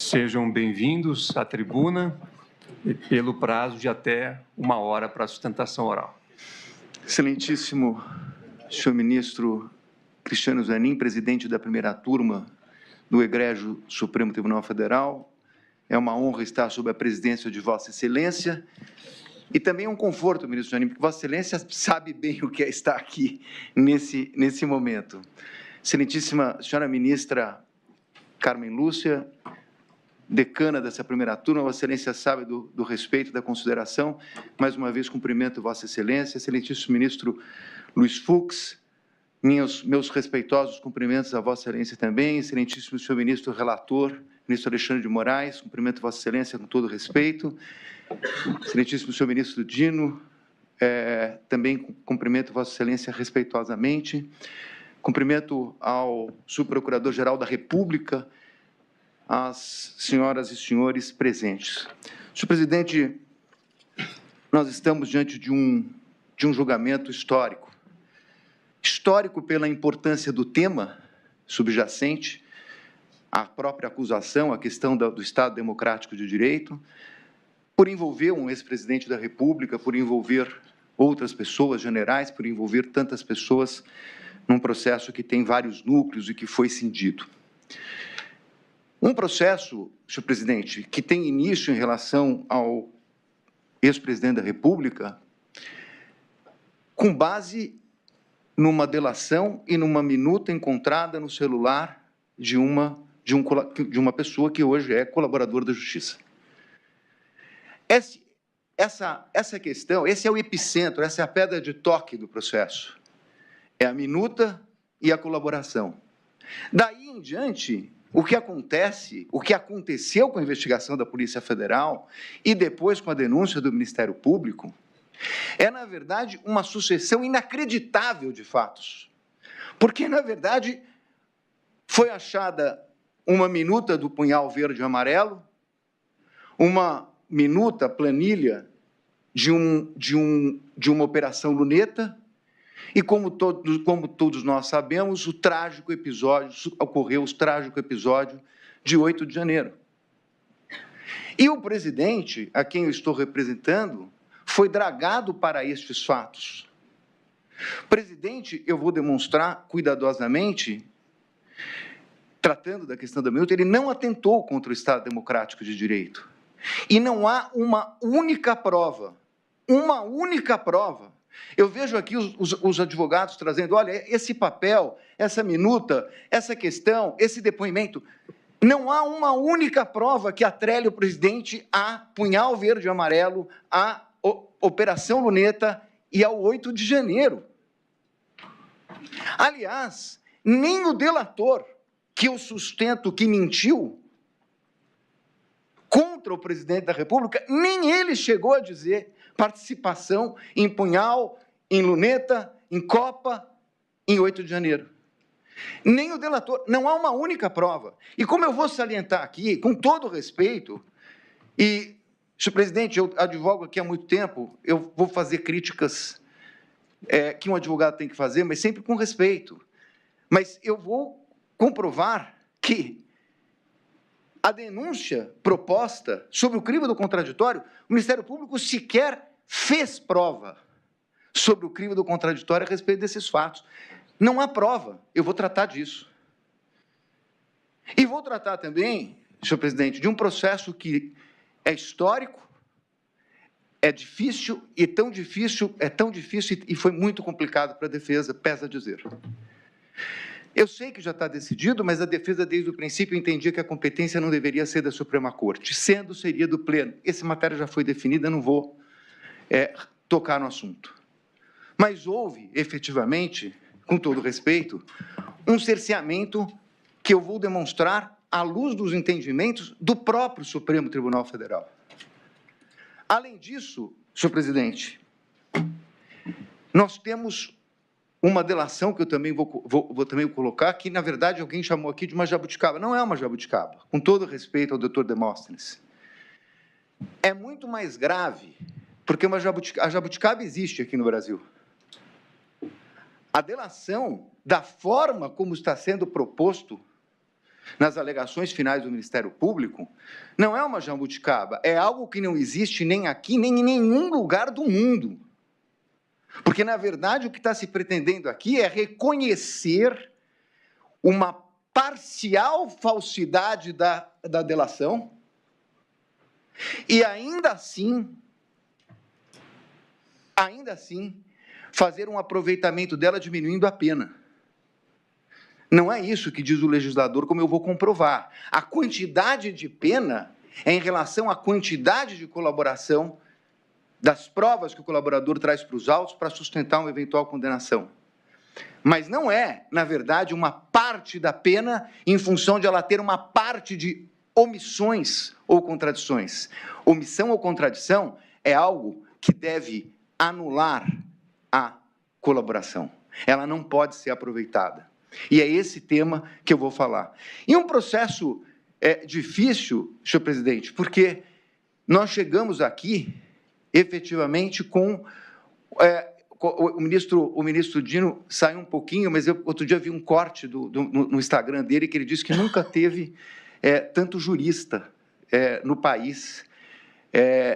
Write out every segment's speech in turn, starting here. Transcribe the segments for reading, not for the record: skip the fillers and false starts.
Sejam bem-vindos à tribuna pelo prazo de até 1 hora para a sustentação oral. Excelentíssimo senhor ministro Cristiano Zanin, presidente da primeira turma do Egrégio Supremo Tribunal Federal, é uma honra estar sob a presidência de Vossa Excelência e também é um conforto, ministro Zanin, porque Vossa Excelência sabe bem o que é estar aqui nesse momento. Excelentíssima senhora ministra Carmen Lúcia, decana dessa primeira turma, Vossa Excelência sabe do respeito e da consideração. Mais uma vez, cumprimento Vossa Excelência, excelentíssimo ministro Luiz Fux, meus respeitosos cumprimentos a Vossa Excelência também, excelentíssimo senhor ministro relator, ministro Alexandre de Moraes, cumprimento Vossa Excelência com todo respeito, excelentíssimo senhor ministro Dino, também cumprimento Vossa Excelência respeitosamente, cumprimento ao subprocurador-geral da República, às senhoras e senhores presentes. Senhor presidente, nós estamos diante de um julgamento histórico. Histórico pela importância do tema subjacente, a própria acusação, a questão do Estado Democrático de Direito, por envolver um ex-presidente da República, por envolver outras pessoas, generais, por envolver tantas pessoas num processo que tem vários núcleos e que foi cindido. Um processo, senhor presidente, que tem início em relação ao ex-presidente da República, com base numa delação e numa minuta encontrada no celular de uma pessoa que hoje é colaborador da Justiça. Essa questão, esse é o epicentro, essa é a pedra de toque do processo. É a minuta e a colaboração. Daí em diante, o que aconteceu com a investigação da Polícia Federal e depois com a denúncia do Ministério Público, é, na verdade, uma sucessão inacreditável de fatos. Porque, na verdade, foi achada uma minuta do punhal verde e amarelo, uma minuta, planilha, de uma operação luneta, e como todos nós sabemos, o trágico episódio de 8 de janeiro. E o presidente, a quem eu estou representando, foi dragado para estes fatos. Presidente, eu vou demonstrar cuidadosamente, tratando da questão da minuta, ele não atentou contra o Estado Democrático de Direito. E não há uma única prova. Eu vejo aqui os advogados trazendo, olha, esse papel, essa minuta, essa questão, esse depoimento, não há uma única prova que atrele o presidente a punhal verde e amarelo, a Operação Luneta e ao 8 de janeiro. Aliás, nem o delator, que eu sustento que mentiu contra o presidente da República, nem ele chegou a dizer participação em punhal, em luneta, em copa, em 8 de janeiro. Nem o delator, não há uma única prova. E como eu vou salientar aqui, com todo respeito, e, senhor presidente, eu advogo aqui há muito tempo, eu vou fazer críticas que um advogado tem que fazer, mas sempre com respeito. Mas eu vou comprovar que a denúncia proposta sobre o crime do contraditório, o Ministério Público sequer fez prova sobre o crime do contraditório a respeito desses fatos. Não há prova, eu vou tratar disso. E vou tratar também, senhor presidente, de um processo que é histórico, é difícil, e tão difícil e foi muito complicado para a defesa, pesa dizer. Eu sei que já está decidido, mas a defesa, desde o princípio, entendia que a competência não deveria ser da Suprema Corte. Sendo, seria do Pleno. Essa matéria já foi definida, não vou tocar no assunto. Mas houve, efetivamente, com todo respeito, um cerceamento que eu vou demonstrar à luz dos entendimentos do próprio Supremo Tribunal Federal. Além disso, senhor presidente, nós temos uma delação que eu também vou também colocar, que, na verdade, alguém chamou aqui de uma jabuticaba. Não é uma jabuticaba, com todo respeito ao doutor Demóstenes. É muito mais grave, porque a jabuticaba existe aqui no Brasil. A delação, da forma como está sendo proposto, nas alegações finais do Ministério Público, não é uma jabuticaba, é algo que não existe nem aqui, nem em nenhum lugar do mundo. Porque, na verdade, o que está se pretendendo aqui é reconhecer uma parcial falsidade da delação e, ainda assim, fazer um aproveitamento dela diminuindo a pena. Não é isso que diz o legislador, como eu vou comprovar. A quantidade de pena é em relação à quantidade de colaboração das provas que o colaborador traz para os autos para sustentar uma eventual condenação. Mas não é, na verdade, uma parte da pena em função de ela ter uma parte de omissões ou contradições. Omissão ou contradição é algo que deve anular a colaboração. Ela não pode ser aproveitada. E é esse tema que eu vou falar. E um processo difícil, senhor presidente, porque nós chegamos aqui, efetivamente, com... o ministro Dino saiu um pouquinho, mas eu outro dia vi um corte no Instagram dele, que ele disse que nunca teve tanto jurista no país,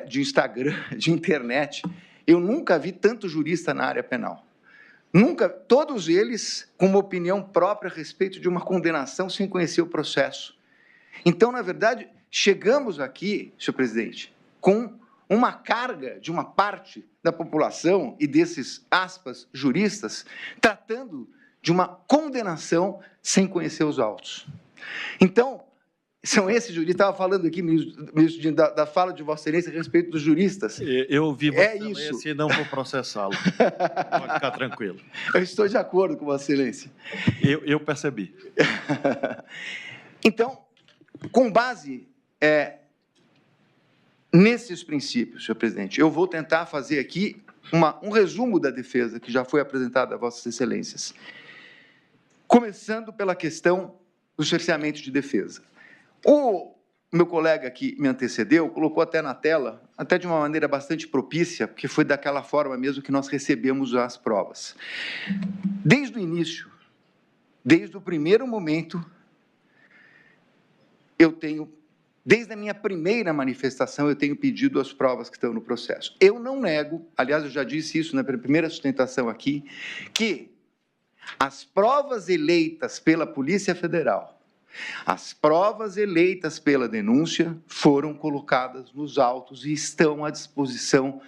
de Instagram, de internet. Eu nunca vi tanto jurista na área penal. Nunca, todos eles com uma opinião própria a respeito de uma condenação sem conhecer o processo. Então, na verdade, chegamos aqui, senhor presidente, com uma carga de uma parte da população e desses, aspas, juristas, tratando de uma condenação sem conhecer os autos. Então, são esses juristas, estava falando aqui, ministro, da fala de Vossa Excelência a respeito dos juristas. Eu ouvi Vossa Excelência e não vou processá-lo. Pode ficar tranquilo. Eu estou de acordo com Vossa Excelência. Eu percebi. Então, com base nesses princípios, senhor presidente, eu vou tentar fazer aqui um resumo da defesa que já foi apresentada a Vossas Excelências. Começando pela questão do cerceamento de defesa. O meu colega que me antecedeu colocou até na tela, até de uma maneira bastante propícia, porque foi daquela forma mesmo que nós recebemos as provas. Desde o início, desde o primeiro momento, desde a minha primeira manifestação, eu tenho pedido as provas que estão no processo. Eu não nego, aliás, eu já disse isso na primeira sustentação aqui, que as provas eleitas pela Polícia Federal, as provas eleitas pela denúncia foram colocadas nos autos e estão à disposição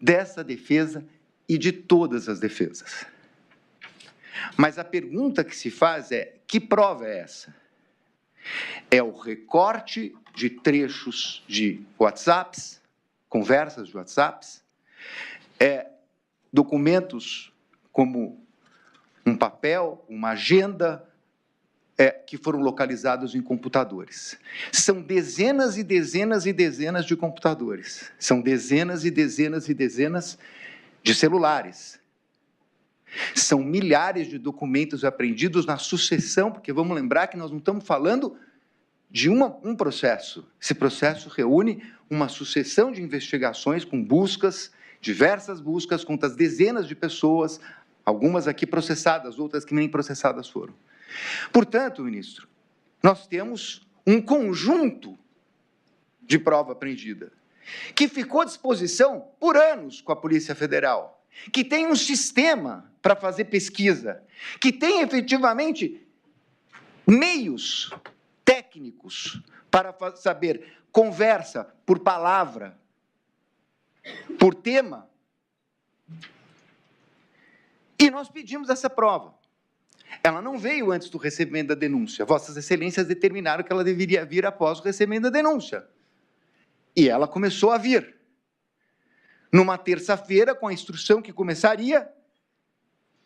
dessa defesa e de todas as defesas. Mas a pergunta que se faz é: que prova é essa? É o recorte de trechos de WhatsApps, conversas de WhatsApps, documentos como um papel, uma agenda, que foram localizados em computadores. São dezenas e dezenas e dezenas de computadores. São dezenas e dezenas e dezenas de celulares. São milhares de documentos apreendidos na sucessão, porque vamos lembrar que nós não estamos falando de um processo. Esse processo reúne uma sucessão de investigações com buscas, diversas buscas contra as dezenas de pessoas, algumas aqui processadas, outras que nem processadas foram. Portanto, ministro, nós temos um conjunto de prova apreendida, que ficou à disposição por anos com a Polícia Federal, que tem um sistema para fazer pesquisa, que tem efetivamente meios técnicos para saber conversa por palavra, por tema. E nós pedimos essa prova. Ela não veio antes do recebimento da denúncia. Vossas Excelências determinaram que ela deveria vir após o recebimento da denúncia. E ela começou a vir. Numa terça-feira, com a instrução que começaria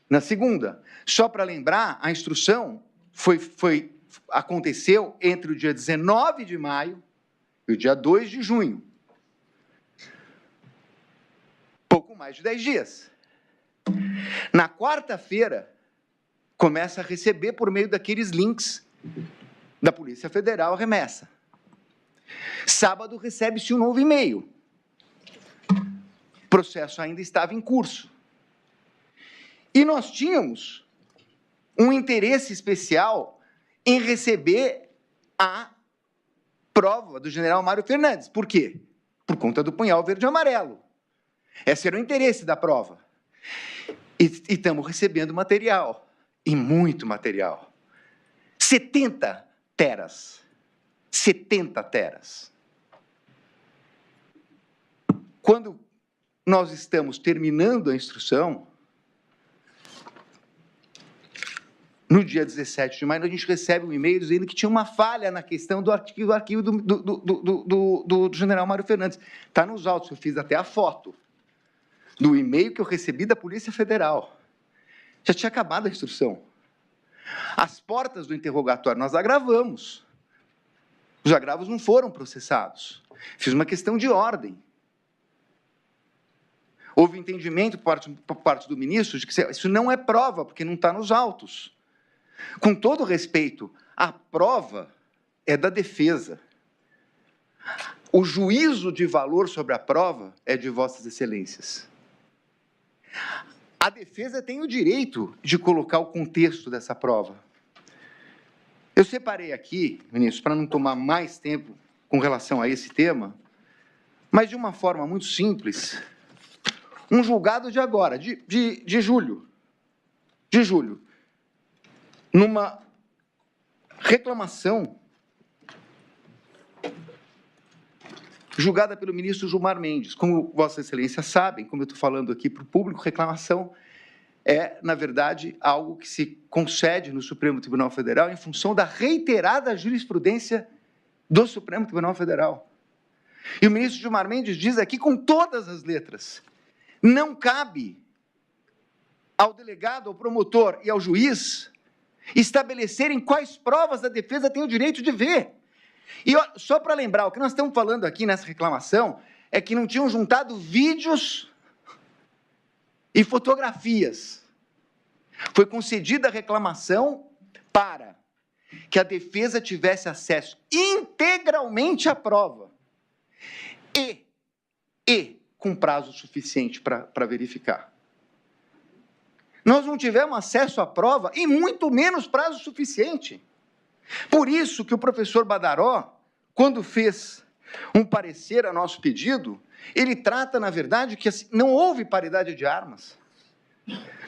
na segunda. Só para lembrar, a instrução aconteceu entre o dia 19 de maio e o dia 2 de junho. Pouco mais de 10 dias. Na quarta-feira, começa a receber, por meio daqueles links da Polícia Federal, a remessa. Sábado, recebe-se um novo e-mail. O processo ainda estava em curso. E nós tínhamos um interesse especial em receber a prova do general Mário Fernandes. Por quê? Por conta do punhal verde e amarelo. Esse era o interesse da prova. E estamos recebendo material, e muito material. 70 teras. 70 teras. Quando nós estamos terminando a instrução, no dia 17 de maio, a gente recebe um e-mail dizendo que tinha uma falha na questão do arquivo do general Mário Fernandes. Está nos autos, eu fiz até a foto do e-mail que eu recebi da Polícia Federal. Já tinha acabado a instrução. As portas do interrogatório nós agravamos. Os agravos não foram processados. Fiz uma questão de ordem. Houve entendimento por parte do ministro de que isso não é prova, porque não está nos autos. Com todo respeito, a prova é da defesa. O juízo de valor sobre a prova é de Vossas Excelências. A defesa tem o direito de colocar o contexto dessa prova. Eu separei aqui, ministro, para não tomar mais tempo com relação a esse tema, mas de uma forma muito simples, um julgado de agora, de julho, numa reclamação julgada pelo ministro Gilmar Mendes. Como Vossa Excelência sabem, como eu estou falando aqui para o público, reclamação é, na verdade, algo que se concede no Supremo Tribunal Federal em função da reiterada jurisprudência do Supremo Tribunal Federal. E o ministro Gilmar Mendes diz aqui com todas as letras, não cabe ao delegado, ao promotor e ao juiz estabelecerem quais provas a defesa tem o direito de ver. E só para lembrar, o que nós estamos falando aqui nessa reclamação é que não tinham juntado vídeos e fotografias. Foi concedida a reclamação para que a defesa tivesse acesso integralmente à prova e com prazo suficiente para verificar. Nós não tivemos acesso à prova e muito menos prazo suficiente. Por isso que o professor Badaró, quando fez um parecer a nosso pedido, ele trata, na verdade, que não houve paridade de armas.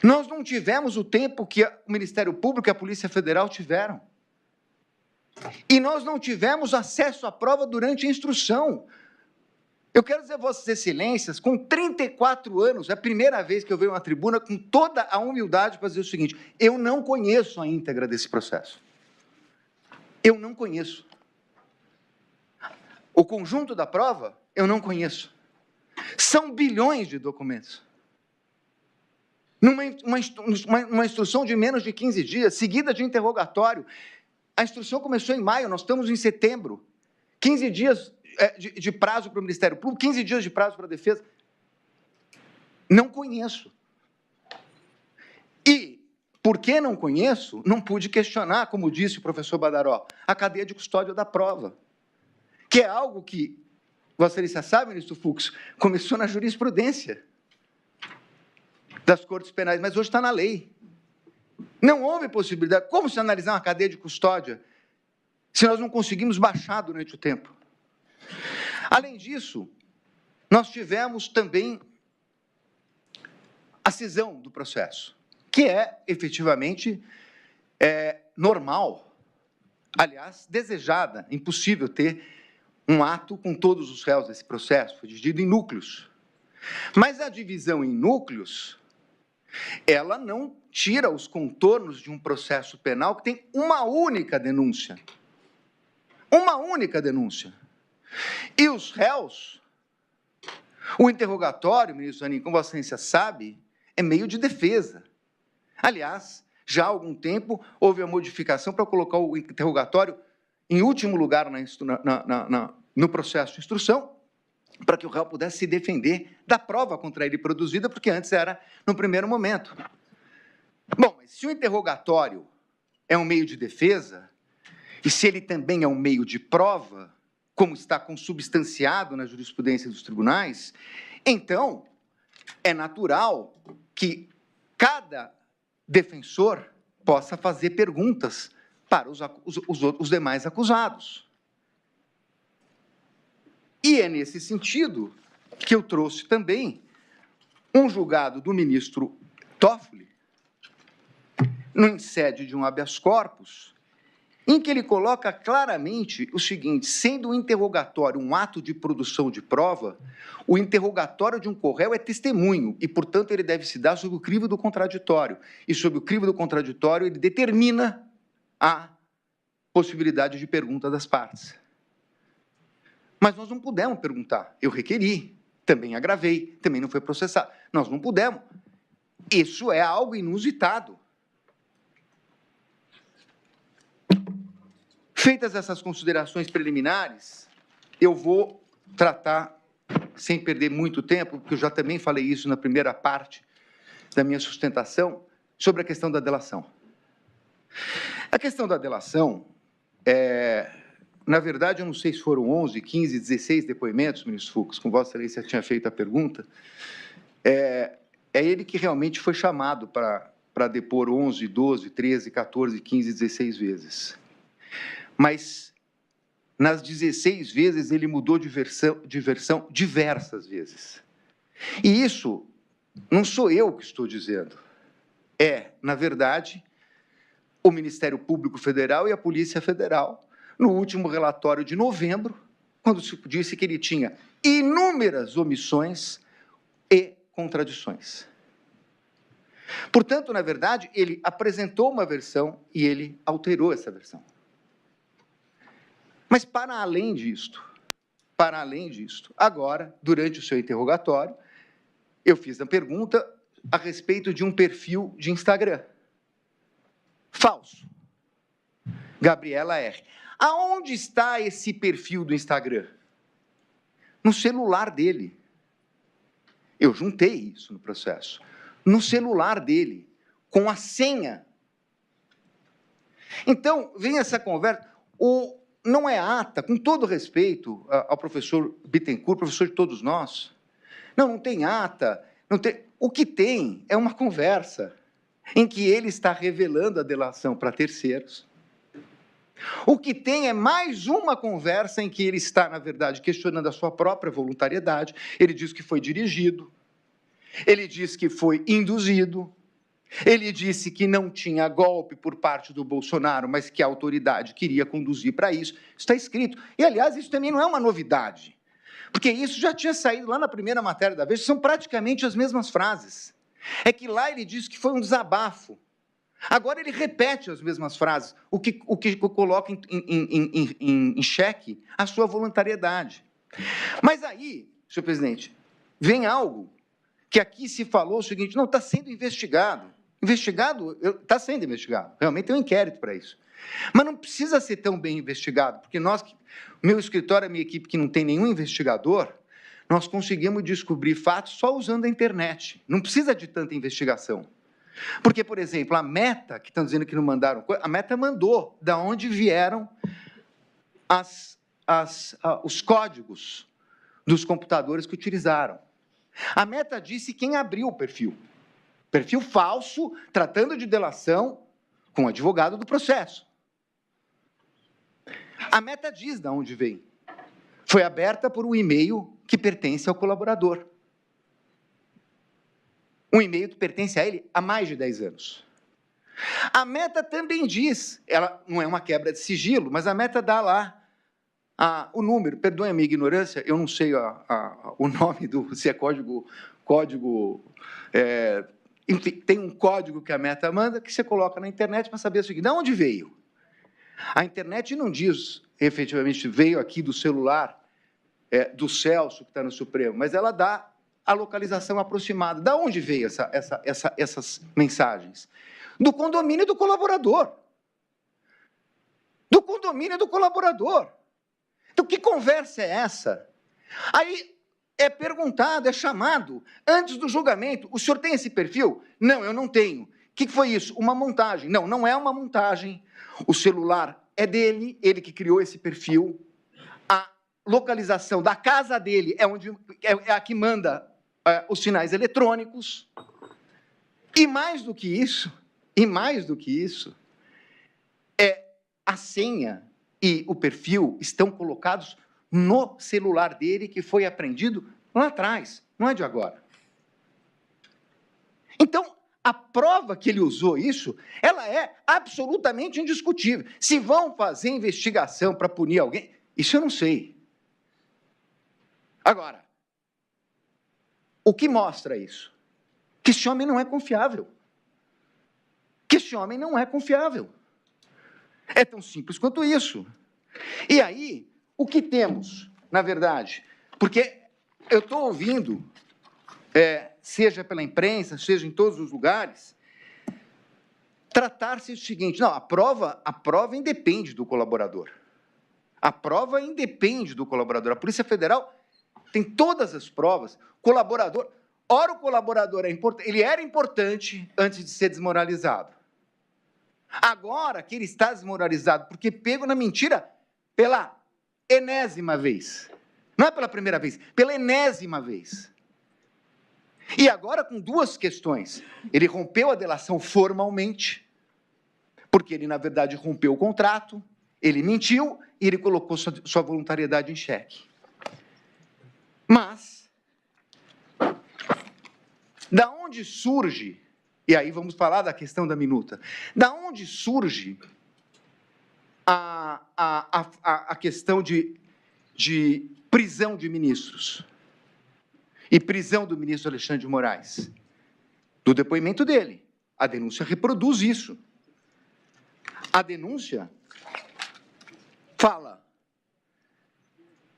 Nós não tivemos o tempo que o Ministério Público e a Polícia Federal tiveram. E nós não tivemos acesso à prova durante a instrução. Eu quero dizer a Vossas Excelências, com 34 anos, é a primeira vez que eu venho à tribuna com toda a humildade para dizer o seguinte, eu não conheço a íntegra desse processo. Eu não conheço. O conjunto da prova, eu não conheço. São bilhões de documentos. Numa instrução de menos de 15 dias, seguida de interrogatório. A instrução começou em maio, nós estamos em setembro. 15 dias de prazo para o Ministério Público, 15 dias de prazo para a defesa. Não conheço. E, porque não conheço, não pude questionar, como disse o professor Badaró, a cadeia de custódia da prova, que é algo que, Vossa Excelência sabe, ministro Fux, começou na jurisprudência das Cortes Penais, mas hoje está na lei. Não houve possibilidade. Como se analisar uma cadeia de custódia se nós não conseguimos baixar durante o tempo? Além disso, nós tivemos também a cisão do processo, que é, efetivamente, normal, aliás, desejada, impossível ter um ato com todos os réus desse processo, foi dividido em núcleos. Mas a divisão em núcleos, ela não tira os contornos de um processo penal que tem uma única denúncia. Uma única denúncia. E os réus, o interrogatório, ministro Zanin, como Vossa Excelência sabe, é meio de defesa. Aliás, já há algum tempo houve a modificação para colocar o interrogatório em último lugar no processo de instrução, para que o réu pudesse se defender da prova contra ele produzida, porque antes era no primeiro momento. Bom, mas se o interrogatório é um meio de defesa, e se ele também é um meio de prova, como está consubstanciado na jurisprudência dos tribunais, então é natural que cada defensor possa fazer perguntas para os demais acusados. E é nesse sentido que eu trouxe também um julgado do ministro Toffoli, em sede de um habeas corpus, em que ele coloca claramente o seguinte: sendo o interrogatório um ato de produção de prova, o interrogatório de um corréu é testemunho e, portanto, ele deve se dar sob o crivo do contraditório. E, sob o crivo do contraditório, ele determina a possibilidade de pergunta das partes. Mas nós não pudemos perguntar. Eu requeri, também agravei, também não foi processado. Nós não pudemos. Isso é algo inusitado. Feitas essas considerações preliminares, eu vou tratar, sem perder muito tempo, porque eu já também falei isso na primeira parte da minha sustentação, sobre a questão da delação. A questão da delação, na verdade, eu não sei se foram 11, 15, 16 depoimentos, ministro Fux, com Vossa Excelência tinha feito a pergunta, é ele que realmente foi chamado para depor 11, 12, 13, 14, 15, 16 vezes. Mas, nas 16 vezes, ele mudou de versão diversas vezes. E isso não sou eu que estou dizendo. Na verdade, o Ministério Público Federal e a Polícia Federal, no último relatório de novembro, quando se disse que ele tinha inúmeras omissões e contradições. Portanto, na verdade, ele apresentou uma versão e ele alterou essa versão. Mas, para além disto, agora, durante o seu interrogatório, eu fiz a pergunta a respeito de um perfil de Instagram. Falso. Gabriela R. Aonde está esse perfil do Instagram? No celular dele. Eu juntei isso no processo. No celular dele, com a senha. Então, vem essa conversa. Não é ata, com todo respeito ao professor Bittencourt, professor de todos nós. Não tem ata. Não tem. O que tem é uma conversa em que ele está revelando a delação para terceiros. O que tem é mais uma conversa em que ele está, na verdade, questionando a sua própria voluntariedade. Ele diz que foi dirigido, ele diz que foi induzido, ele disse que não tinha golpe por parte do Bolsonaro, mas que a autoridade queria conduzir para isso. Isso está escrito. E, aliás, isso também não é uma novidade, porque isso já tinha saído lá na primeira matéria da Veja, são praticamente as mesmas frases. É que lá ele disse que foi um desabafo. Agora ele repete as mesmas frases, o que coloca em xeque a sua voluntariedade. Mas aí, senhor presidente, vem algo que aqui se falou o seguinte: não, está sendo investigado. Está sendo investigado. Realmente tem um inquérito para isso. Mas não precisa ser tão bem investigado, porque meu escritório, a minha equipe, que não tem nenhum investigador, nós conseguimos descobrir fatos só usando a internet. Não precisa de tanta investigação. Porque, por exemplo, a Meta, que estão dizendo que não mandaram coisa, a Meta mandou de onde vieram os códigos dos computadores que utilizaram. A Meta disse quem abriu o perfil. Perfil falso, tratando de delação com o advogado do processo. A Meta diz de onde vem. Foi aberta por um e-mail que pertence ao colaborador. Um e-mail que pertence a ele há mais de 10 anos. A Meta também diz, ela não é uma quebra de sigilo, mas a Meta dá lá o número, perdoe a minha ignorância, eu não sei o nome se é código enfim, tem um código que a Meta manda que você coloca na internet para saber o seguinte: de onde veio? A internet não diz, efetivamente, veio aqui do celular do Celso, que está no Supremo, mas ela dá a localização aproximada. De onde veio essas mensagens? Do condomínio do colaborador. Do condomínio do colaborador. Então, que conversa é essa? Aí é perguntado, é chamado, antes do julgamento: o senhor tem esse perfil? Não, eu não tenho. O que foi isso? Uma montagem. Não, não é uma montagem. O celular é dele, ele que criou esse perfil. A localização da casa dele é a que manda os sinais eletrônicos. E mais do que isso, a senha e o perfil estão colocados no celular dele, que foi apreendido lá atrás, não é de agora. Então, a prova que ele usou isso, ela é absolutamente indiscutível. Se vão fazer investigação para punir alguém, isso eu não sei. Agora, o que mostra isso? Que esse homem não é confiável. Que esse homem não é confiável. É tão simples quanto isso. E aí, o que temos, na verdade? Porque eu estou ouvindo, seja pela imprensa, seja em todos os lugares, tratar-se o seguinte: não, a prova independe do colaborador. A prova independe do colaborador. A Polícia Federal tem todas as provas. Colaborador, ora o colaborador ele era importante antes de ser desmoralizado. Agora que ele está desmoralizado porque pego na mentira pela enésima vez. Não é pela primeira vez, pela enésima vez. E agora com duas questões. Ele rompeu a delação formalmente, porque ele, na verdade, rompeu o contrato, ele mentiu e ele colocou sua voluntariedade em xeque. Mas, da onde surge, e aí vamos falar da questão da minuta, da onde surge a questão de prisão de ministros e prisão do ministro Alexandre de Moraes? Do depoimento dele. A denúncia reproduz isso. A denúncia fala: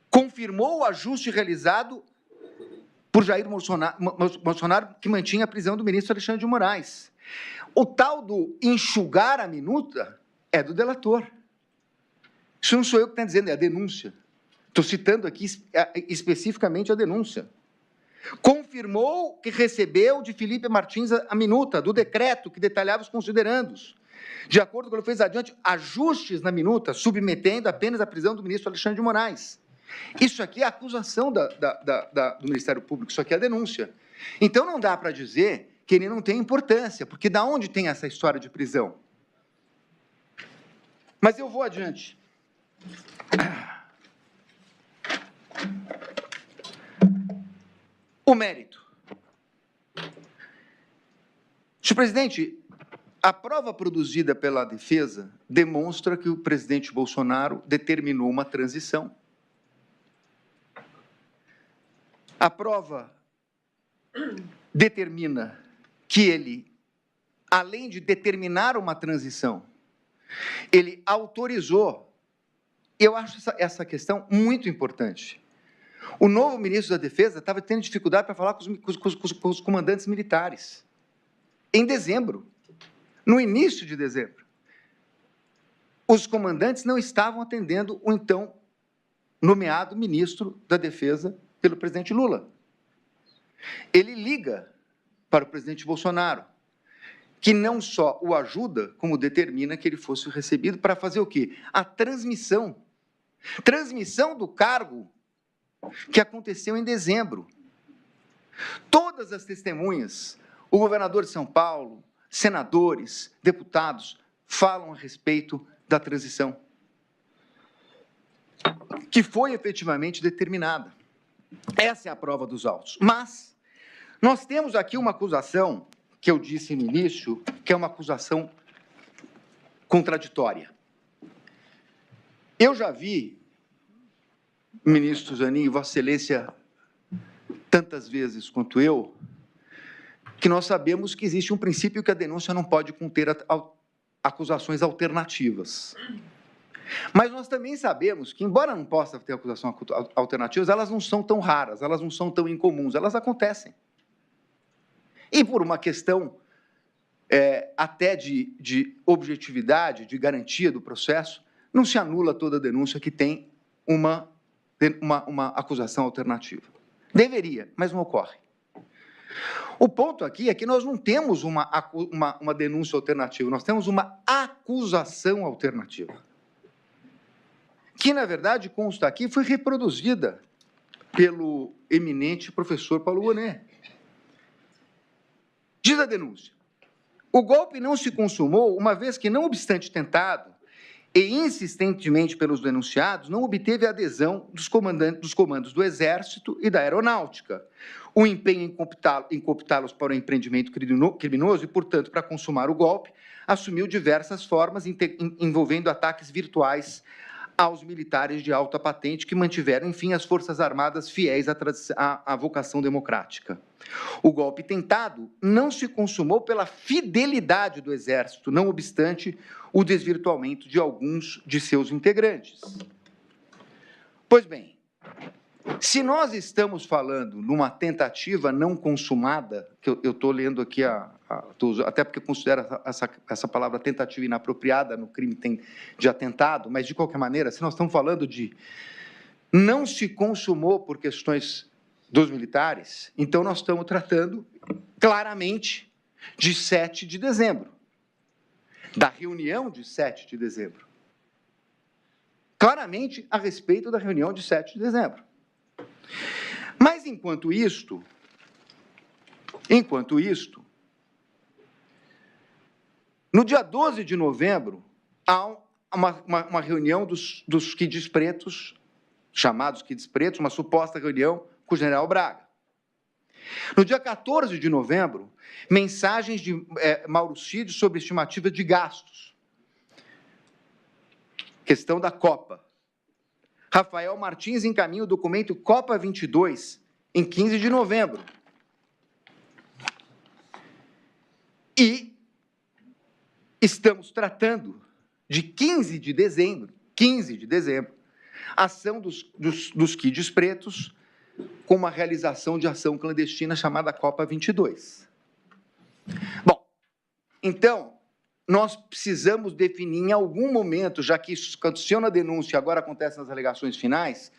confirmou o ajuste realizado por Jair Bolsonaro, que mantinha a prisão do ministro Alexandre de Moraes. O tal do enxugar a minuta é do delator. Isso não sou eu que estou dizendo, é a denúncia. Estou citando aqui especificamente a denúncia. Confirmou que recebeu de Felipe Martins a minuta do decreto que detalhava os considerandos. De acordo com o que ele fez adiante, ajustes na minuta, submetendo apenas a prisão do ministro Alexandre de Moraes. Isso aqui é a acusação do Ministério Público, isso aqui é a denúncia. Então, não dá para dizer que ele não tem importância, porque da onde tem essa história de prisão? Mas eu vou adiante. O mérito. Senhor presidente, a prova produzida pela defesa demonstra que o presidente Bolsonaro determinou uma transição. A prova determina que ele, além de determinar uma transição, ele autorizou. Eu acho essa questão muito importante. O novo ministro da Defesa estava tendo dificuldade para falar com os comandantes militares. Em dezembro, no início de dezembro, os comandantes não estavam atendendo o então nomeado ministro da Defesa pelo presidente Lula. Ele liga para o presidente Bolsonaro, que não só o ajuda, como determina que ele fosse recebido para fazer o quê? A transmissão do cargo que aconteceu em dezembro. Todas as testemunhas, o governador de São Paulo, senadores, deputados, falam a respeito da transição, que foi efetivamente determinada. Essa é a prova dos autos. Mas nós temos aqui uma acusação, que eu disse no início, que é uma acusação contraditória. Eu já vi, ministro Zanin, Vossa Excelência, tantas vezes quanto eu, que nós sabemos que existe um princípio que a denúncia não pode conter acusações alternativas. Mas nós também sabemos que, embora não possa ter acusações alternativas, elas não são tão raras, elas não são tão incomuns, elas acontecem. E por uma questão até de objetividade, de garantia do processo, não se anula toda denúncia que tem uma acusação alternativa. Deveria, mas não ocorre. O ponto aqui é que nós não temos uma denúncia alternativa, nós temos uma acusação alternativa, que, na verdade, consta aqui, foi reproduzida pelo eminente professor Paulo Bonet. Diz a denúncia: o golpe não se consumou, uma vez que, não obstante tentado, e insistentemente pelos denunciados, não obteve a adesão dos comandos do Exército e da Aeronáutica. O empenho em cooptá-los para o empreendimento criminoso e, portanto, para consumar o golpe, assumiu diversas formas, envolvendo ataques virtuais aos militares de alta patente que mantiveram, enfim, as Forças Armadas fiéis à vocação democrática. O golpe tentado não se consumou pela fidelidade do Exército, não obstante o desvirtuamento de alguns de seus integrantes. Pois bem, se nós estamos falando numa tentativa não consumada, que eu estou lendo aqui, até porque eu considero essa palavra tentativa inapropriada no crime de atentado, mas, de qualquer maneira, se nós estamos falando de não se consumou por questões dos militares, então nós estamos tratando claramente de 7 de dezembro, da reunião de 7 de dezembro. Claramente a respeito da reunião de 7 de dezembro. Mas, enquanto isto, no dia 12 de novembro, há uma reunião dos quides pretos, chamados quides pretos, uma suposta reunião com o general Braga. No dia 14 de novembro, mensagens de Mauro Cid sobre estimativa de gastos. Questão da Copa. Rafael Martins encaminha o documento Copa 22, em 15 de novembro. E estamos tratando de 15 de dezembro, ação dos quides pretos com uma realização de ação clandestina chamada Copa 22. Bom, então, nós precisamos definir em algum momento, já que isso aconteceu na denúncia e agora acontece nas alegações finais,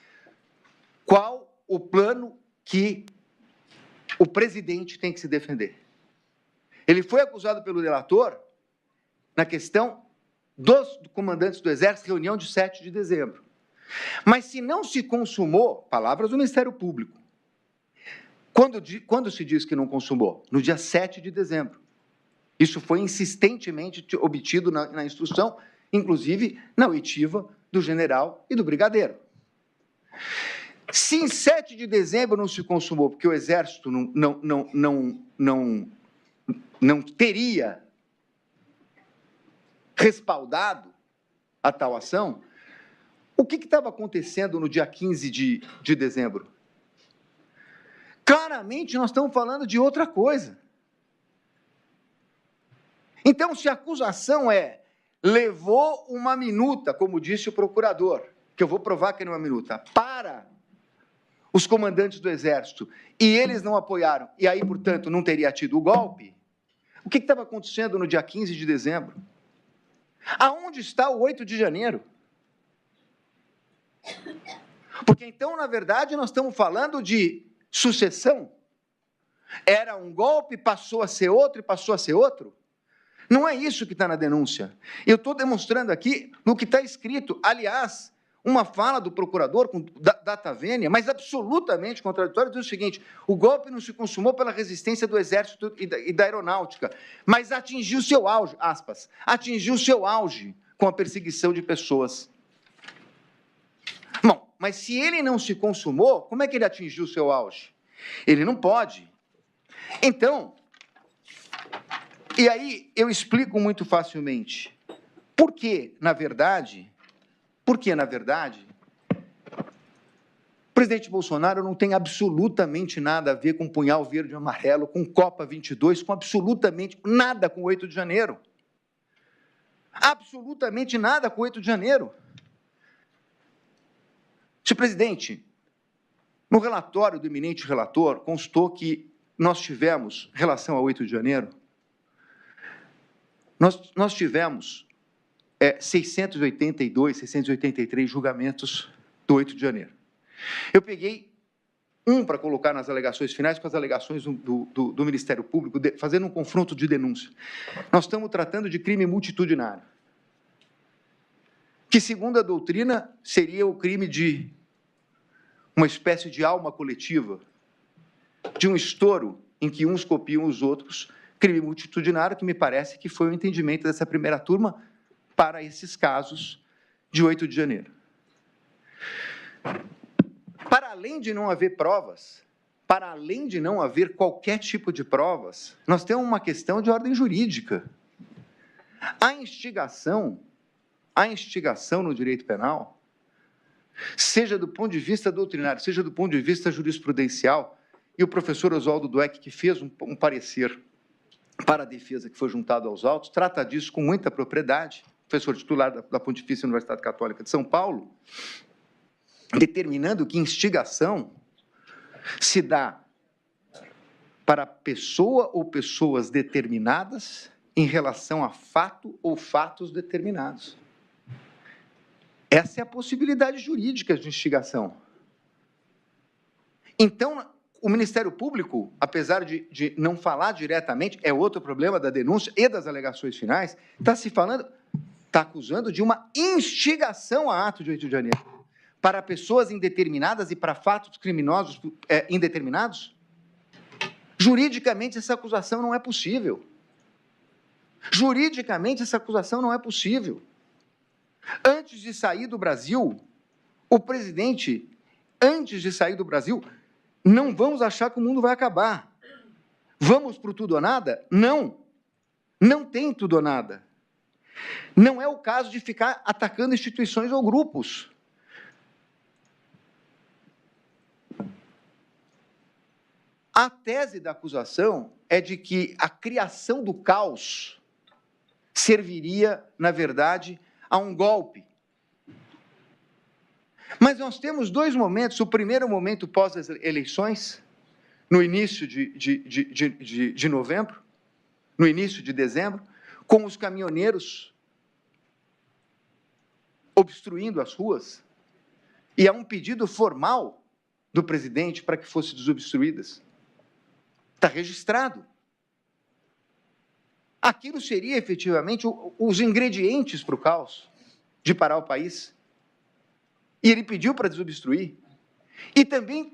qual o plano que o presidente tem que se defender. Ele foi acusado pelo delator na questão dos comandantes do Exército, reunião de 7 de dezembro. Mas se não se consumou, palavras do Ministério Público, quando se diz que não consumou? No dia 7 de dezembro. Isso foi insistentemente obtido na instrução, inclusive na oitiva do general e do brigadeiro. Se em 7 de dezembro não se consumou, porque o Exército não teria respaldado a tal ação, o que estava acontecendo no dia 15 de dezembro? Claramente, nós estamos falando de outra coisa. Então, se a acusação levou uma minuta, como disse o procurador, que eu vou provar que não é uma minuta, para os comandantes do Exército, e eles não apoiaram, e aí, portanto, não teria tido o golpe, o que estava acontecendo no dia 15 de dezembro? Aonde está o 8 de janeiro? Porque, então, na verdade, nós estamos falando de sucessão. Era um golpe, passou a ser outro e passou a ser outro? Não é isso que está na denúncia. Eu estou demonstrando aqui no que está escrito. Aliás, uma fala do procurador com data vênia, mas absolutamente contraditória, diz o seguinte: o golpe não se consumou pela resistência do Exército e da Aeronáutica, mas atingiu seu auge, aspas, atingiu seu auge com a perseguição de pessoas. Bom, mas se ele não se consumou, como é que ele atingiu seu auge? Ele não pode. Então, e aí eu explico muito facilmente. Por que, na verdade, o presidente Bolsonaro não tem absolutamente nada a ver com punhal verde e amarelo, com Copa 22, com absolutamente nada com 8 de janeiro. Absolutamente nada com 8 de janeiro. Senhor presidente, no relatório do eminente relator, constou que nós tivemos, em relação a 8 de janeiro, nós tivemos 682, 683 julgamentos do 8 de janeiro. Eu peguei um para colocar nas alegações finais com as alegações do Ministério Público, fazendo um confronto de denúncia. Nós estamos tratando de crime multitudinário, que, segundo a doutrina, seria o crime de uma espécie de alma coletiva, de um estouro em que uns copiam os outros, crime multitudinário, que me parece que foi o entendimento dessa primeira turma para esses casos de 8 de janeiro. Para além de não haver provas, para além de não haver qualquer tipo de provas, nós temos uma questão de ordem jurídica. A instigação no direito penal, seja do ponto de vista doutrinário, seja do ponto de vista jurisprudencial, e o professor Oswaldo Dweck, que fez um parecer para a defesa que foi juntado aos autos, trata disso com muita propriedade, professor titular da Pontifícia Universidade Católica de São Paulo, determinando que instigação se dá para pessoa ou pessoas determinadas em relação a fato ou fatos determinados. Essa é a possibilidade jurídica de instigação. Então, o Ministério Público, apesar de não falar diretamente, é outro problema da denúncia e das alegações finais, está acusando de uma instigação a ato de 8 de janeiro para pessoas indeterminadas e para fatos criminosos indeterminados. Juridicamente, essa acusação não é possível. Juridicamente, essa acusação não é possível. Antes de sair do Brasil, o presidente, não vamos achar que o mundo vai acabar. Vamos para o tudo ou nada? Não. Não tem tudo ou nada. Não é o caso de ficar atacando instituições ou grupos. A tese da acusação é de que a criação do caos serviria, na verdade, a um golpe. Mas nós temos dois momentos. O primeiro momento pós as eleições, no início de novembro, no início de dezembro, com os caminhoneiros obstruindo as ruas, e há um pedido formal do presidente para que fossem desobstruídas. Está registrado. Aquilo seria, efetivamente, os ingredientes para o caos, de parar o país. E ele pediu para desobstruir. E também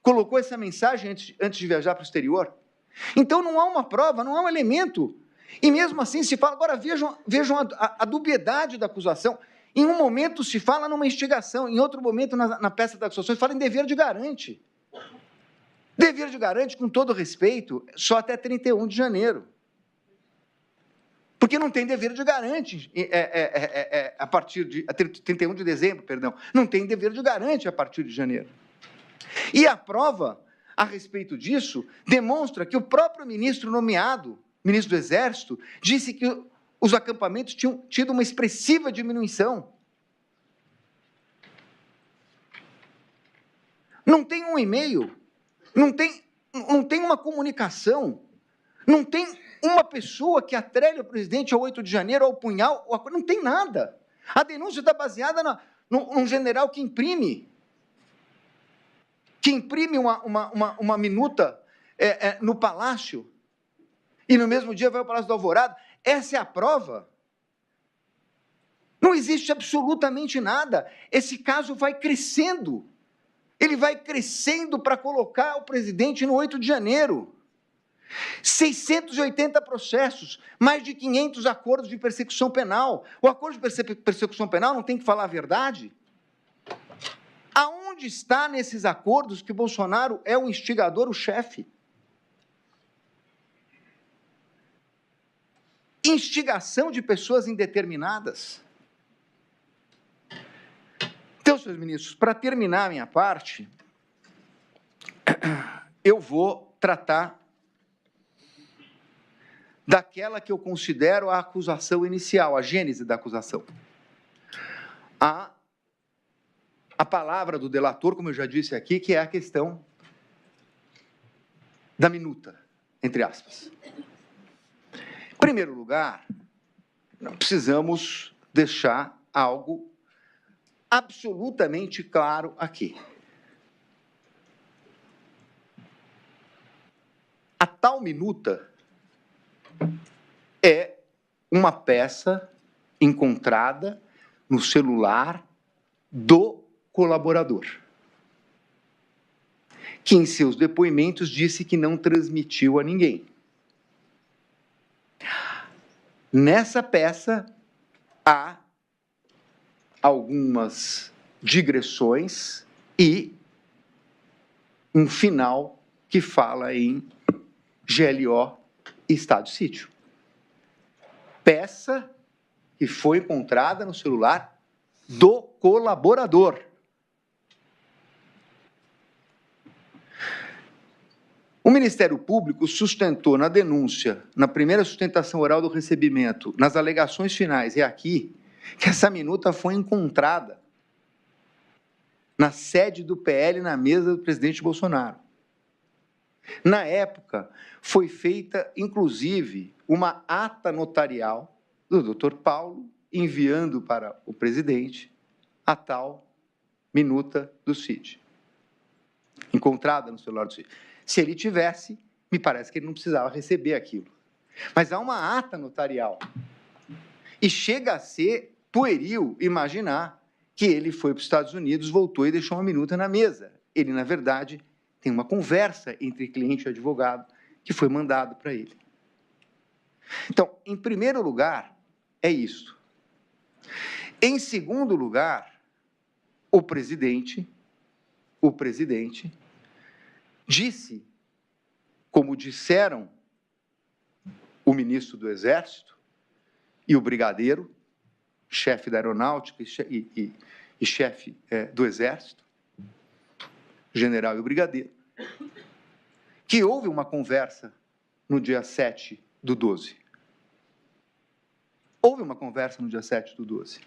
colocou essa mensagem antes de viajar para o exterior. Então, não há uma prova, não há um elemento. E mesmo assim se fala, agora vejam a dubiedade da acusação. Em um momento se fala numa instigação, em outro momento, na peça da acusação, se fala em dever de garante. Dever de garante, com todo respeito, só até 31 de janeiro. Porque não tem dever de garante a partir de 31 de dezembro, perdão. Não tem dever de garante a partir de janeiro. E a prova a respeito disso demonstra que o próprio ministro nomeado, ministro do Exército, disse que os acampamentos tinham tido uma expressiva diminuição. Não tem um e-mail, não tem uma comunicação, não tem uma pessoa que atrelhe o presidente ao 8 de janeiro, ao punhal, não tem nada. A denúncia está baseada num general que imprime uma minuta no Palácio, e no mesmo dia vai ao Palácio do Alvorada. Essa é a prova. Não existe absolutamente nada. Esse caso vai crescendo. Ele vai crescendo para colocar o presidente no 8 de janeiro. 680 processos, mais de 500 acordos de persecução penal. O acordo de persecução penal não tem que falar a verdade? Aonde está nesses acordos que Bolsonaro é o instigador, o chefe? Instigação de pessoas indeterminadas. Então, senhores ministros, para terminar a minha parte, eu vou tratar daquela que eu considero a acusação inicial, a gênese da acusação. A palavra do delator, como eu já disse aqui, que é a questão da minuta, entre aspas. Em primeiro lugar, nós precisamos deixar algo absolutamente claro aqui. A tal minuta é uma peça encontrada no celular do colaborador, que em seus depoimentos disse que não transmitiu a ninguém. Nessa peça há algumas digressões e um final que fala em GLO e estado de sítio. Peça que foi encontrada no celular do colaborador. O Ministério Público sustentou na denúncia, na primeira sustentação oral do recebimento, nas alegações finais e aqui, que essa minuta foi encontrada na sede do PL, na mesa do presidente Bolsonaro. Na época, foi feita, inclusive, uma ata notarial do Dr. Paulo, enviando para o presidente a tal minuta do CID, encontrada no celular do CID. Se ele tivesse, me parece que ele não precisava receber aquilo. Mas há uma ata notarial. E chega a ser pueril imaginar que ele foi para os Estados Unidos, voltou e deixou uma minuta na mesa. Ele, na verdade, tem uma conversa entre cliente e advogado que foi mandado para ele. Então, em primeiro lugar, é isso. Em segundo lugar, o presidente disse, como disseram o ministro do Exército e o brigadeiro, chefe da Aeronáutica e chefe do Exército, general e o brigadeiro, que houve uma conversa no dia 7/12. Houve uma conversa no dia 7/12.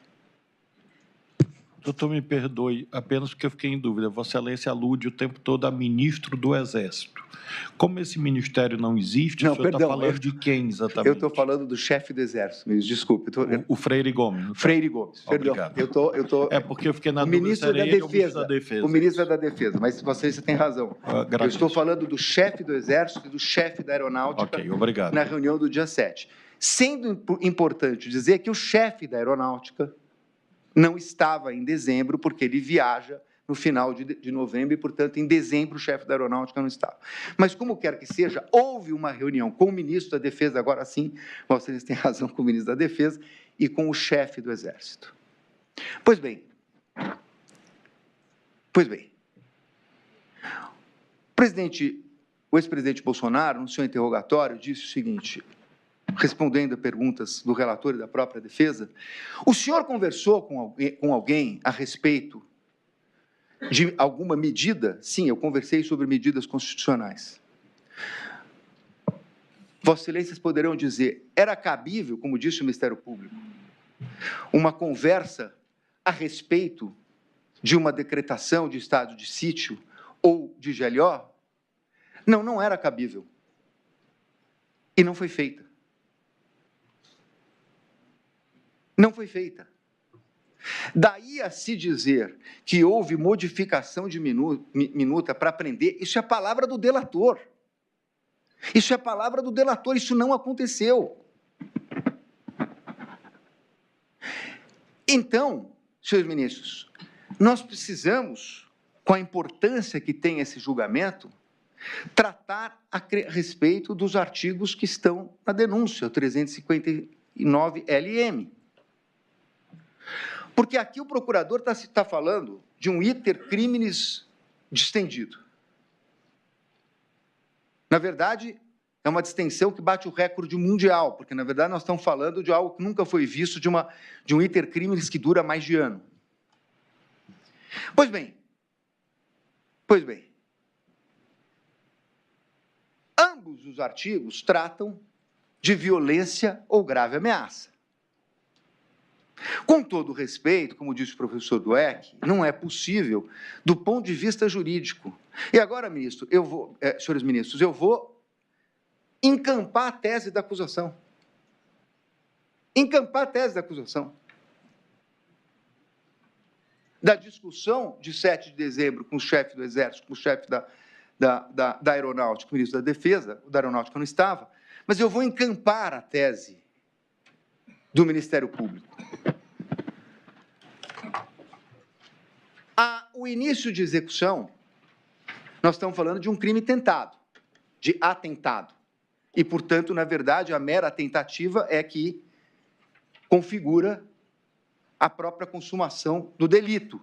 Doutor, me perdoe, apenas porque eu fiquei em dúvida. Vossa Excelência alude o tempo todo a ministro do Exército. Como esse ministério não existe, o senhor está falando de quem exatamente? Eu estou falando do chefe do Exército, me desculpe. O Freire Gomes. Freire Gomes, perdão. Obrigado. É porque eu fiquei na dúvida. O ministro da Defesa. O ministro da Defesa, mas você tem razão. Eu estou falando do chefe do Exército e do chefe da Aeronáutica na reunião do dia 7. Sendo importante dizer que o chefe da Aeronáutica não estava em dezembro, porque ele viaja no final de novembro e, portanto, em dezembro o chefe da Aeronáutica não estava. Mas, como quer que seja, houve uma reunião com o ministro da Defesa, agora sim, vocês têm razão, com o ministro da Defesa, e com o chefe do Exército. Pois bem, o ex-presidente Bolsonaro, no seu interrogatório, disse o seguinte, respondendo a perguntas do relator e da própria defesa, o senhor conversou com alguém a respeito de alguma medida? Sim, eu conversei sobre medidas constitucionais. Vossas Excelências poderão dizer, era cabível, como disse o Ministério Público, uma conversa a respeito de uma decretação de estado de sítio ou de GLO? Não, não era cabível. E não foi feita. Não foi feita. Daí a se dizer que houve modificação de minuta para prender, isso é a palavra do delator. Isso é a palavra do delator, isso não aconteceu. Então, senhores ministros, nós precisamos, com a importância que tem esse julgamento, tratar a respeito dos artigos que estão na denúncia, o 359 LM. Porque aqui o procurador está falando de um iter criminis distendido. Na verdade, é uma distensão que bate o recorde mundial, porque, na verdade, nós estamos falando de algo que nunca foi visto, de um iter criminis que dura mais de ano. Pois bem, ambos os artigos tratam de violência ou grave ameaça. Com todo respeito, como disse o professor Dweck, não é possível do ponto de vista jurídico. E agora, ministro, senhores ministros, eu vou encampar a tese da acusação. Encampar a tese da acusação. Da discussão de 7 de dezembro com o chefe do Exército, com o chefe da Aeronáutica, o ministro da Defesa, o da Aeronáutica não estava, mas eu vou encampar a tese do Ministério Público. O início de execução, nós estamos falando de um crime tentado, de atentado. E, portanto, na verdade, a mera tentativa é que configura a própria consumação do delito.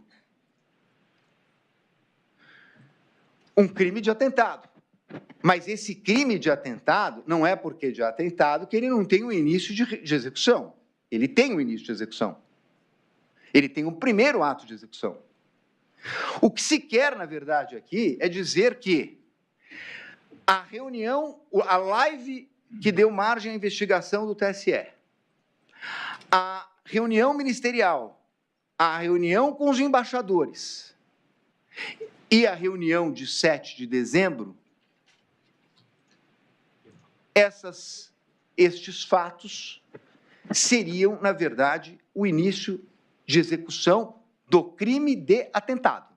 Um crime de atentado. Mas esse crime de atentado não é porque de atentado que ele não tem o início de execução. Ele tem o início de execução. Ele tem o primeiro ato de execução. O que se quer, na verdade, aqui é dizer que a reunião, a live que deu margem à investigação do TSE, a reunião ministerial, a reunião com os embaixadores e a reunião de 7 de dezembro, estes fatos seriam, na verdade, o início de execução do crime de atentado.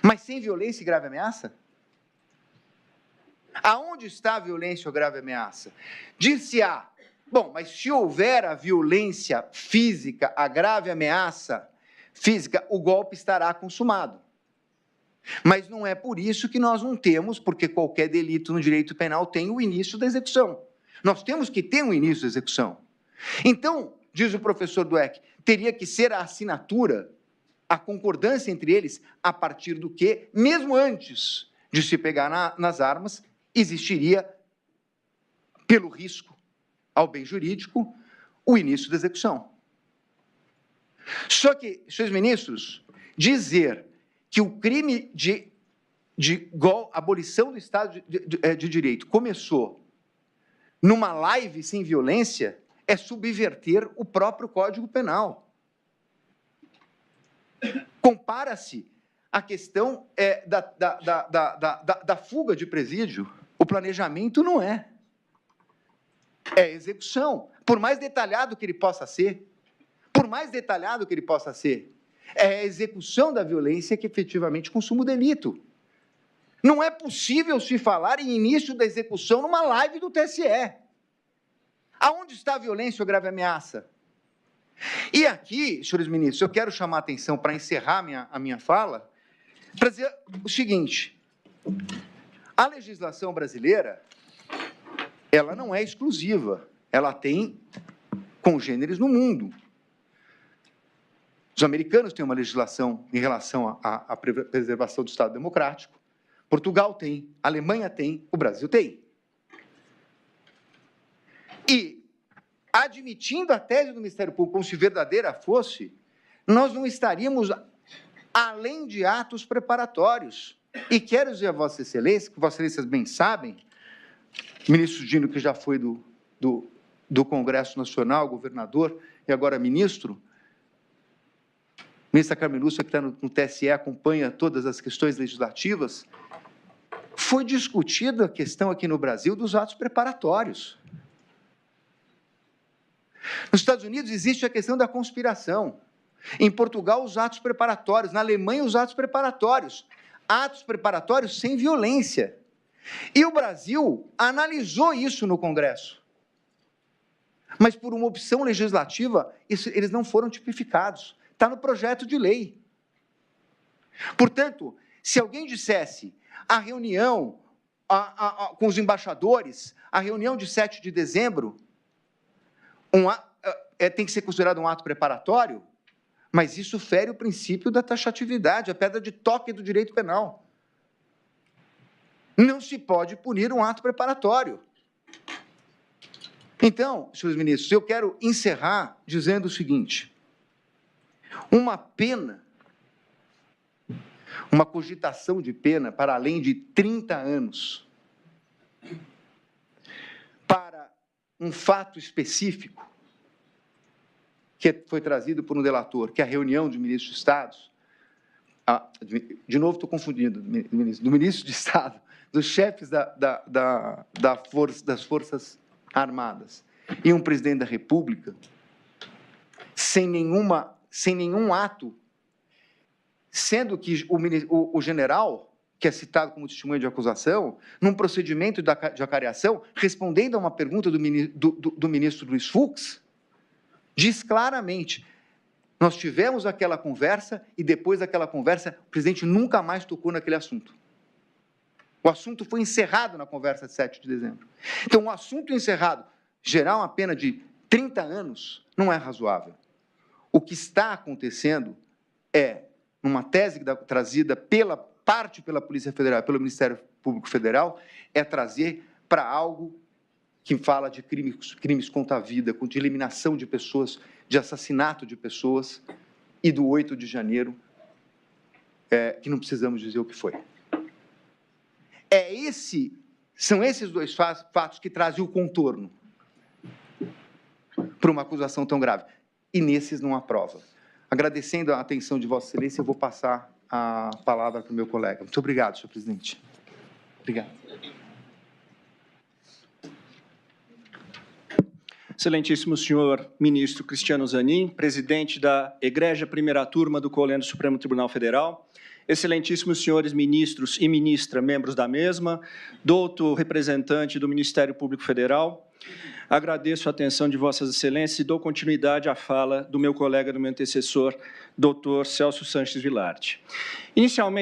Mas sem violência e grave ameaça? Aonde está a violência ou grave ameaça? Dir-se-á, bom, mas se houver a violência física, a grave ameaça física, o golpe estará consumado. Mas não é por isso que nós não temos, porque qualquer delito no direito penal tem o início da execução. Nós temos que ter um início da execução. Então, diz o professor Dweck, teria que ser a assinatura, a concordância entre eles, a partir do que, mesmo antes de se pegar nas armas, existiria, pelo risco ao bem jurídico, o início da execução. Só que, senhores ministros, dizer que o crime de abolição do Estado de Direito começou numa live sem violência é subverter o próprio Código Penal. Compara-se a questão da fuga de presídio. O planejamento não é. É execução. Por mais detalhado que ele possa ser, é a execução da violência que efetivamente consuma o delito. Não é possível se falar em início da execução numa live do TSE. Aonde está a violência ou grave ameaça? E aqui, senhores ministros, eu quero chamar a atenção, para encerrar a minha fala, para dizer o seguinte: a legislação brasileira, ela não é exclusiva, ela tem congêneres no mundo. Os americanos têm uma legislação em relação à preservação do Estado democrático, Portugal tem, a Alemanha tem, o Brasil tem. E, admitindo a tese do Ministério Público como se verdadeira fosse, nós não estaríamos além de atos preparatórios. E quero dizer a Vossa Excelência, que Vossas Excelências bem sabem, ministro Dino, que já foi do Congresso Nacional, governador, e agora ministro, ministra Carmen Lúcia, que está no TSE, acompanha todas as questões legislativas, foi discutida a questão aqui no Brasil dos atos preparatórios. Nos Estados Unidos existe a questão da conspiração. Em Portugal, os atos preparatórios. Na Alemanha, os atos preparatórios. Atos preparatórios sem violência. E o Brasil analisou isso no Congresso. Mas, por uma opção legislativa, eles não foram tipificados. Está no projeto de lei. Portanto, se alguém dissesse a reunião com os embaixadores, a reunião de 7 de dezembro, tem que ser considerado um ato preparatório, mas isso fere o princípio da taxatividade, a pedra de toque do direito penal. Não se pode punir um ato preparatório. Então, senhores ministros, eu quero encerrar dizendo o seguinte: uma pena, uma cogitação de pena para além de 30 anos, para um fato específico, que foi trazido por um delator, que é a reunião de ministros de Estado, de novo estou confundindo, do ministro de Estado, dos chefes das Forças Armadas, e um presidente da República, sem nenhum ato, sendo que o general, que é citado como testemunha de acusação, num procedimento de acareação, respondendo a uma pergunta do ministro Luiz Fux, diz claramente: nós tivemos aquela conversa e depois daquela conversa o presidente nunca mais tocou naquele assunto. O assunto foi encerrado na conversa de 7 de dezembro. Então, o assunto encerrado, gerar uma pena de 30 anos não é razoável. O que está acontecendo é, numa tese trazida pela Polícia Federal, pelo Ministério Público Federal, é trazer para algo que fala de crimes contra a vida, de eliminação de pessoas, de assassinato de pessoas, e do 8 de janeiro, que não precisamos dizer o que foi. São esses dois fatos que trazem o contorno para uma acusação tão grave. E nesses não há prova. Agradecendo a atenção de Vossa Excelência, eu vou passar a palavra para o meu colega. Muito obrigado, senhor presidente. Obrigado. Excelentíssimo senhor ministro Cristiano Zanin, presidente da Egrégia Primeira Turma do Colégio do Supremo Tribunal Federal, excelentíssimos senhores ministros e ministra, membros da mesma, doutor representante do Ministério Público Federal, agradeço a atenção de Vossas Excelências e dou continuidade à fala do meu colega, do meu antecessor, doutor Celso Sanches Vilardi. Inicialmente,